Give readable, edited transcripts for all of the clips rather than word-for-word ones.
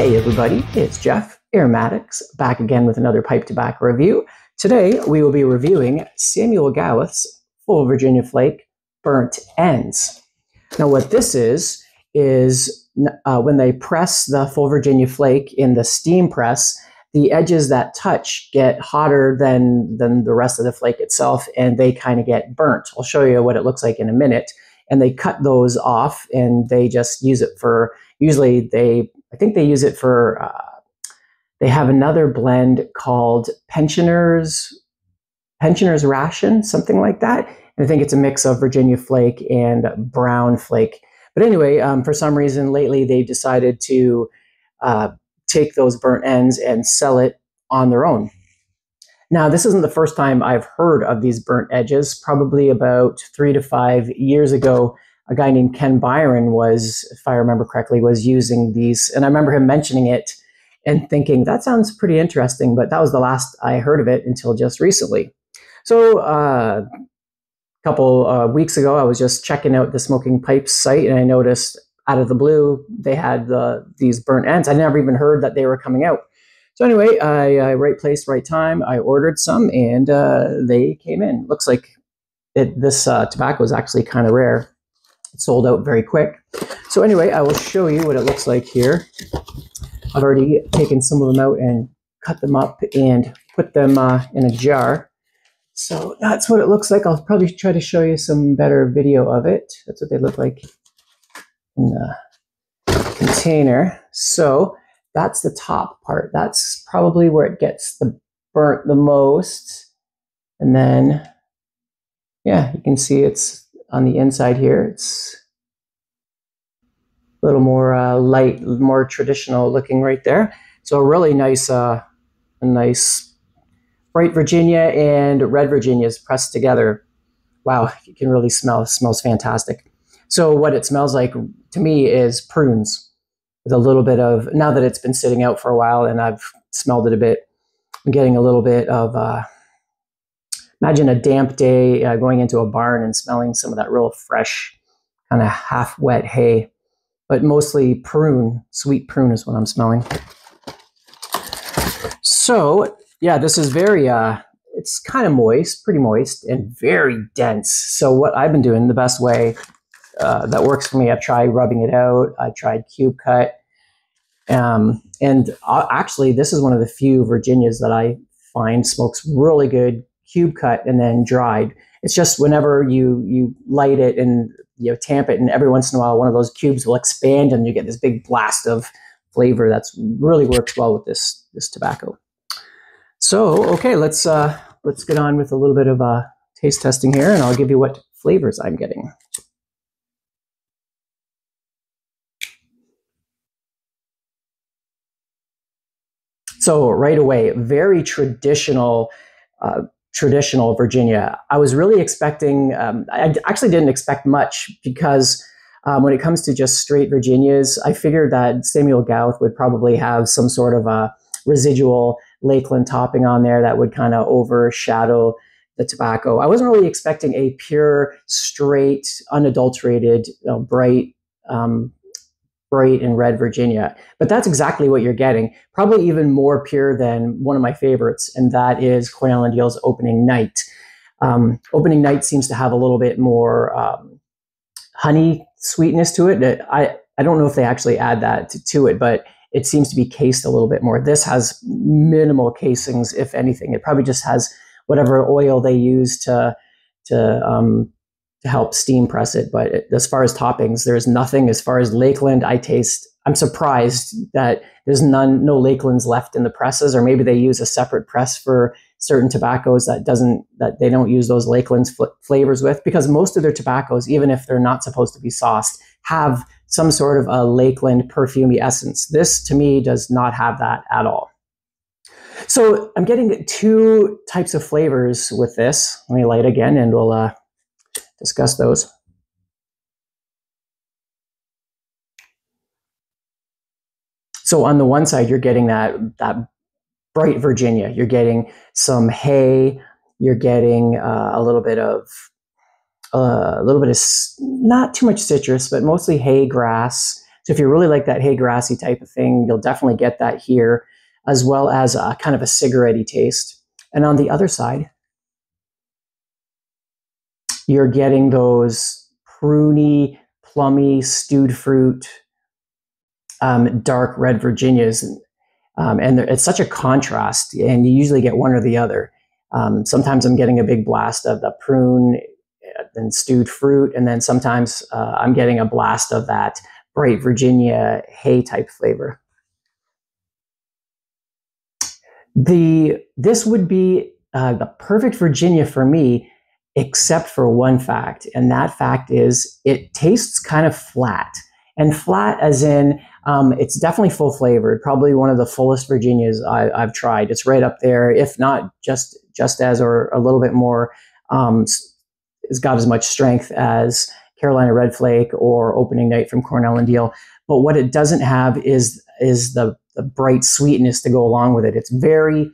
Hey everybody, it's Jeff, Aromatics, back again with another pipe tobacco review. Today we will be reviewing Samuel Gawith's Full Virginia Flake Burnt Ends. Now what this is when they press the Full Virginia Flake in the steam press, the edges that touch get hotter than the rest of the flake itself, and they kind of get burnt. I'll show you what it looks like in a minute. And they cut those off, and they just use it for, usually I think they use it for, they have another blend called Pensioner's Ration, something like that. And I think it's a mix of Virginia Flake and brown flake. But anyway, for some reason lately they've decided to take those burnt ends and sell it on their own. Now, this isn't the first time I've heard of these burnt edges. Probably about 3 to 5 years ago, a guy named Ken Byron was, if I remember correctly, was using these. And I remember him mentioning it and thinking, that sounds pretty interesting, but that was the last I heard of it until just recently. So a couple weeks ago, I was just checking out the Smoking Pipes site, and I noticed out of the blue, they had these burnt ends. I never even heard that they were coming out. So anyway, I right place, right time. I ordered some, and they came in. Looks like this tobacco is actually kind of rare. It sold out very quick. So anyway, I will show you what it looks like here. I've already taken some of them out and cut them up and put them in a jar. So that's what it looks like. I'll probably try to show you some better video of it. That's what they look like in the container. So that's the top part. That's probably where it gets burnt the most. And then, yeah, you can see it's on the inside here. It's a little more light, more traditional looking right there. So a really nice, nice bright Virginia and red Virginias pressed together. Wow, you can really smell. It smells fantastic. So what it smells like to me is prunes. With a little bit of, now that it's been sitting out for a while and I've smelled it a bit, I'm getting a little bit of, imagine a damp day going into a barn and smelling some of that real fresh, kind of half wet hay, but mostly prune, sweet prune is what I'm smelling. So yeah, this is very, it's kind of moist, pretty moist and very dense. So what I've been doing the best way that works for me, I've tried rubbing it out. I tried cube cut. And actually, this is one of the few Virginias that I find smokes really good cube cut and then dried. It's just whenever you light it and you tamp it, and every once in a while, one of those cubes will expand and you get this big blast of flavor that's really works well with this tobacco. So, okay, let's get on with a little bit of taste testing here, and I'll give you what flavors I'm getting. So right away, very traditional Virginia. I was really expecting, I actually didn't expect much because when it comes to just straight Virginias, I figured that Samuel Gawith would probably have some sort of a residual Lakeland topping on there that would kind of overshadow the tobacco. I wasn't really expecting a pure, straight, unadulterated, bright and red Virginia, but that's exactly what you're getting. Probably even more pure than one of my favorites, and that is Quail and Deal's Opening Night. Opening Night seems to have a little bit more honey sweetness to it. I don't know if they actually add that to it, but it seems to be cased a little bit more. This has minimal casings, if anything. It probably just has whatever oil they use to help steam press it. But as far as toppings, there's nothing. As far as Lakeland, I'm surprised that there's no Lakelands left in the presses, or maybe they use a separate press for certain tobaccos that they don't use those Lakelands flavors with, because most of their tobaccos, even if they're not supposed to be sauced, have some sort of a Lakeland perfumey essence. This to me does not have that at all. So I'm getting two types of flavors with this. Let me light again and we'll discuss those. So on the one side, you're getting that bright Virginia. You're getting some hay. You're getting a little bit of not too much citrus, but mostly hay, grass, So if you really like that hay grassy type of thing, you'll definitely get that here, as well as a kind of a cigarette-y taste. And on the other side, you're getting those pruny, plummy, stewed fruit, dark red Virginias. And it's such a contrast, and you usually get one or the other. Sometimes I'm getting a big blast of the prune and stewed fruit, and then sometimes I'm getting a blast of that bright Virginia hay type flavor. This would be the perfect Virginia for me, except for one fact, and that fact is it tastes kind of flat. And flat as in, it's definitely full flavored, probably one of the fullest Virginias I've tried. It's right up there, if not just as, or a little bit more. It's got as much strength as Carolina Red Flake or Opening Night from Cornell and Deal. But what it doesn't have is the bright sweetness to go along with it. It's very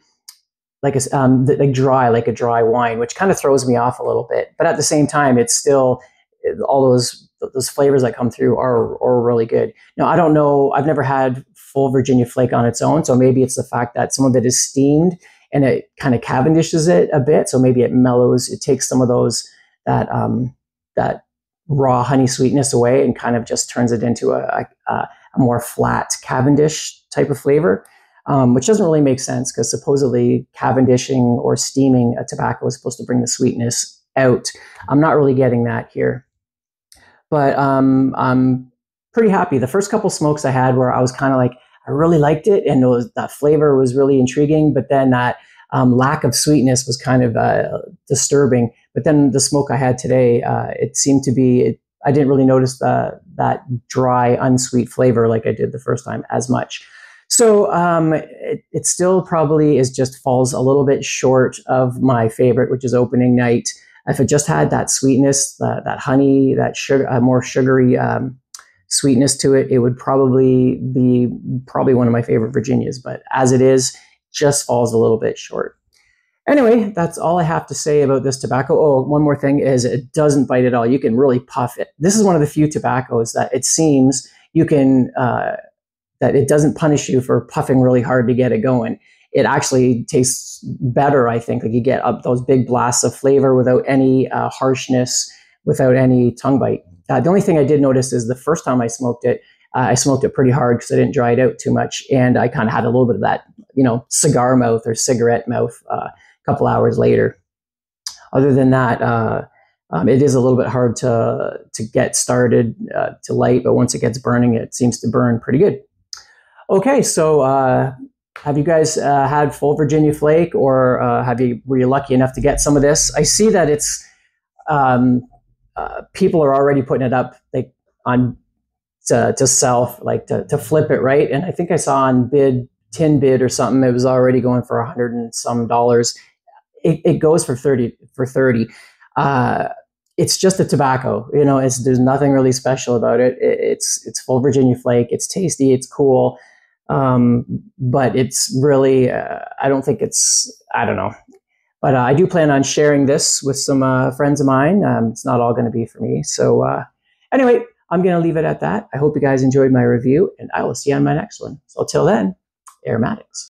like a dry wine, which kind of throws me off a little bit. But at the same time, it's still all those flavors that come through are really good. Now, I don't know, I've never had full Virginia Flake on its own, so maybe it's the fact that some of it is steamed and it kind of Cavendishes it a bit, so maybe it mellows, it takes some of that raw honey sweetness away and kind of just turns it into a more flat Cavendish type of flavor, which doesn't really make sense because supposedly Cavendishing or steaming a tobacco is supposed to bring the sweetness out. I'm not really getting that here. But I'm pretty happy. The first couple smokes I had where I was kind of like, I really liked it, and that flavor was really intriguing, but then that lack of sweetness was kind of disturbing. But then the smoke I had today, it seemed to be, I didn't really notice that dry, unsweet flavor like I did the first time as much. So it still probably falls a little bit short of my favorite, which is Opening Night. If it just had that sweetness, that honey, that sugar, more sugary sweetness to it, it would probably be one of my favorite Virginias. But as it is, just falls a little bit short. Anyway, that's all I have to say about this tobacco. Oh, one more thing is it doesn't bite at all. You can really puff it. This is one of the few tobaccos that it seems you can, that it doesn't punish you for puffing really hard to get it going. It actually tastes better, I think. Like you get up those big blasts of flavor without any harshness, without any tongue bite. The only thing I did notice is the first time I smoked it pretty hard because I didn't dry it out too much, and I kind of had a little bit of that, cigar mouth or cigarette mouth a couple hours later. Other than that, it is a little bit hard to get started to light, but once it gets burning, it seems to burn pretty good. Okay, so. Have you guys had full Virginia Flake, or were you lucky enough to get some of this? I see that it's people are already putting it up like on to sell, like to flip it, right? And I think I saw on tin bid or something, it was already going for $100 and some dollars. It goes for 30. It's just a tobacco, there's nothing really special about it. It's full Virginia Flake. It's tasty. It's cool. But it's really, I don't know. But I do plan on sharing this with some friends of mine. It's not all going to be for me. So anyway, I'm going to leave it at that. I hope you guys enjoyed my review, and I will see you on my next one. So until then, aromatics.